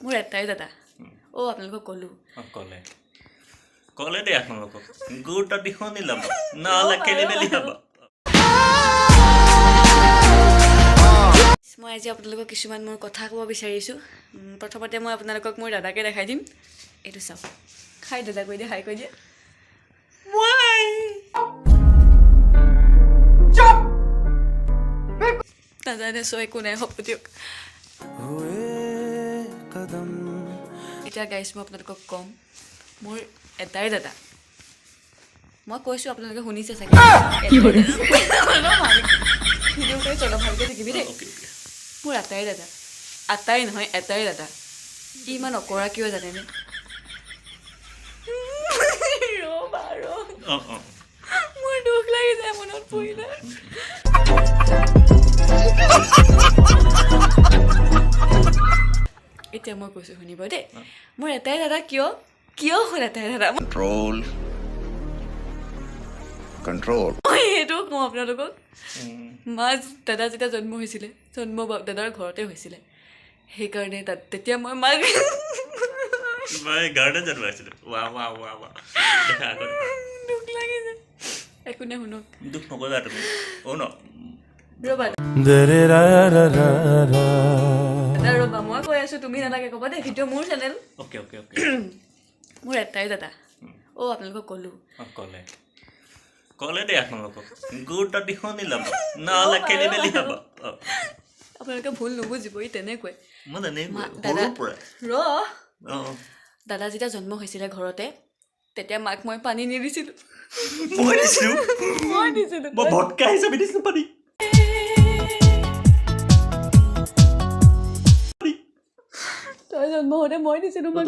মোৰ এটাই দাদা আপোনালোকক ক'লোঁ ক'লে দে আপোনালোকক গুৰুত্ব দি শুনি ল'ব নহ'লে খেলি মেলি হ'ব মই আজি আপোনালোকক কিছুমান মোৰ কথা ক'ব বিচাৰিছোঁ প্ৰথমতে মই আপোনালোকক মোৰ দাদাকে দেখাই দিম এইটো চাওক হাই দাদা কৈ দিয়ে হাই কৈ দিয়ে নাজানে চ' একো নাই হ'ব দিয়ক এতিয়া গাইছ মই আপোনালোকক ক'ম মোৰ এটাই দাদা মই কৈছোঁ আপোনালোকে শুনিছে চাগে ভিডিঅ' কৰি চলো ভালকৈ থাকিবি দেই মোৰ আটাই দাদা আটাই নহয় এটাই দাদা কি ইমান অকৰা কিয় জানেনে মোৰ দুখ লাগি যায় মনত পৰিলে এতিয়া মই কৈছোঁ শুনিব দেই মোৰ এটাই দাদা কিয় হ'ল এটাই দাদা মই সেইটো কওঁ আপোনালোকক দাদা যেতিয়া জন্ম হৈছিলে দাদাৰ ঘৰতে হৈছিলে সেইকাৰণে তেতিয়া মই মাক দুখ লাগি যায় একো নাই শুনক দুখ নকৰিবা তুমি ৰ'বা মই কৈ আছোঁ তুমি নালাগে ক'বা দেই ভিডিঅ' মোৰ চেনেল মোৰ এটাই দাদা আপোনালোকক ক'লোঁ ক'লে দে আপোনালোকক গুৰুত্ব দি শুনি ল'ব নহ'লে খেলি মেলি হ'ব আপোনালোকে ভুল নুবুজিব ই তেনেকৈ দাদা যেতিয়া জন্ম হৈছিলে ঘৰতে তেতিয়া মাক মই পানী নিদিছিলোঁ তই জন্ম হওঁতে মই দিছিলোঁ মই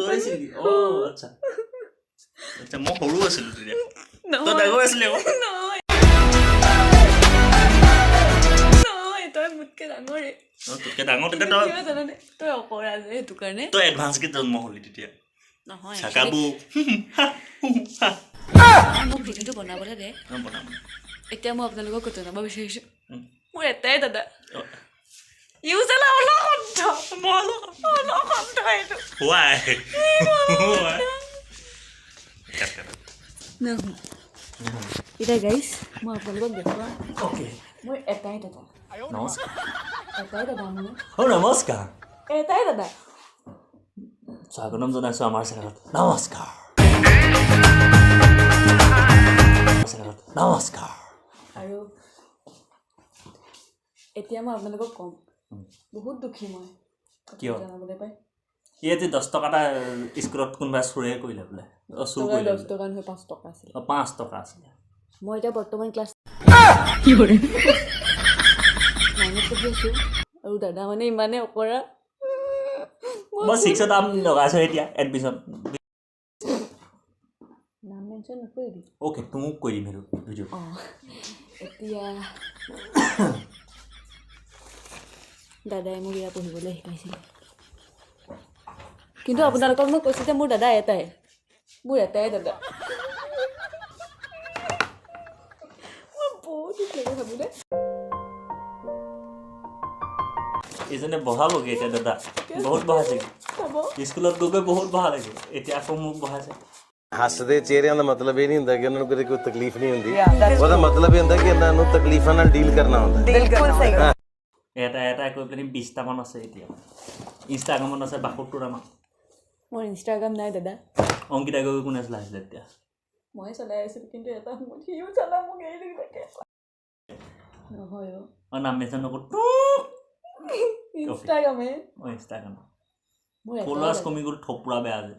সৰু আছিলোঁ তেতিয়া তই ডাঙৰ আছিলি তই মোতকৈ ডাঙৰে তোতকৈ ডাঙৰ তেতিয়া জানানে তই অকৰা যে সেইটো কাৰণে তই এডভান্সকৈ জন্ম হ'লি তেতিয়া নহয় মোক ভিডিঅ'টো বনাবলৈ দে এতিয়া মই আপোনালোকক জনাব বিচাৰিছোঁ মোৰ এটাই দাদা এতিয়া গাইছ মই আপোনালোকক দেখুৱাম মোৰ এটাই দাদা নমস্কাৰ এটাই দাদা স্বাগতম জনাইছোঁ আমাৰ চেনেলত নমস্কাৰ আৰু এতিয়া মই আপোনালোকক ক'ম বহুত দুখী মই কিয় জনাবলৈ পাই ইয়াতে 10 টকা এটা স্কুলত কোনোবাই চুৰে কৰিলে বোলে 10 টকা নহয় 5 টকা আছিলে 5 টকা আছিলে মই এতিয়া বৰ্তমান ক্লাছ নাইনত পঢ়ি আছোঁ আৰু দাদা মানে ইমানে অকৰা মই 6ত নাম লগাইছোঁ এতিয়া এডমিশ্যন নাম মেনশ্যন নকৰিবি অ'কে তোক কৈ দিম সেইটো ভিডিঅ' এতিয়া দাদাই মোক ইয়াত পঢ়িবলৈ শিকাইছিলে কিন্তু আপোনালোকক মই কৈছোঁ যে মোৰ দাদা এটাই দাদা মই বহুত দুখ লাগে ভাবোঁতে এইজনে বহাবগৈ এতিয়া দাদা বহুত বহাইছে স্কুলত গৈ বহুত বহা লাগে এতিয়া আকৌ মোক বহাইছে ਹੱਸਦੇ ਚਿਹਰਿਆਂ ਦਾ ਮਤਲਬ ਇਹ ਨਹੀਂ ਹੁੰਦਾ ਕਿ ਉਹਨਾਂ ਨੂੰ ਕਦੇ ਕੋਈ ਤਕਲੀਫ ਨਹੀਂ ਹੁੰਦੀ ਉਹਦਾ ਮਤਲਬ ਇਹ ਹੁੰਦਾ ਕਿ ਇਹਨਾਂ ਨੂੰ ਤਕਲੀਫਾਂ ਨਾਲ ਡੀਲ ਕਰਨਾ ਹੁੰਦਾ ਬਿਲਕੁਲ ਸਹੀ এটা কৈ পেলাই 20টামান আছে এতিয়া ইনষ্টাগ্ৰামত আছে 72টামান মোৰ ইনষ্টাগ্ৰাম নাই দাদা অংকিতা গৈ কোনে চলাইছিলে এতিয়া মই চলাই আছিলোঁ কিন্তু এটা সময়ত সিও চলা মোক এৰি থাকে নহয় নাম মেনশ্যন নকৰোঁ ইনষ্টাগ্ৰামে ইনষ্টাগ্ৰাম ফলোৱাৰ্ছ কমি গ'ল থপুৰা বেয়া যে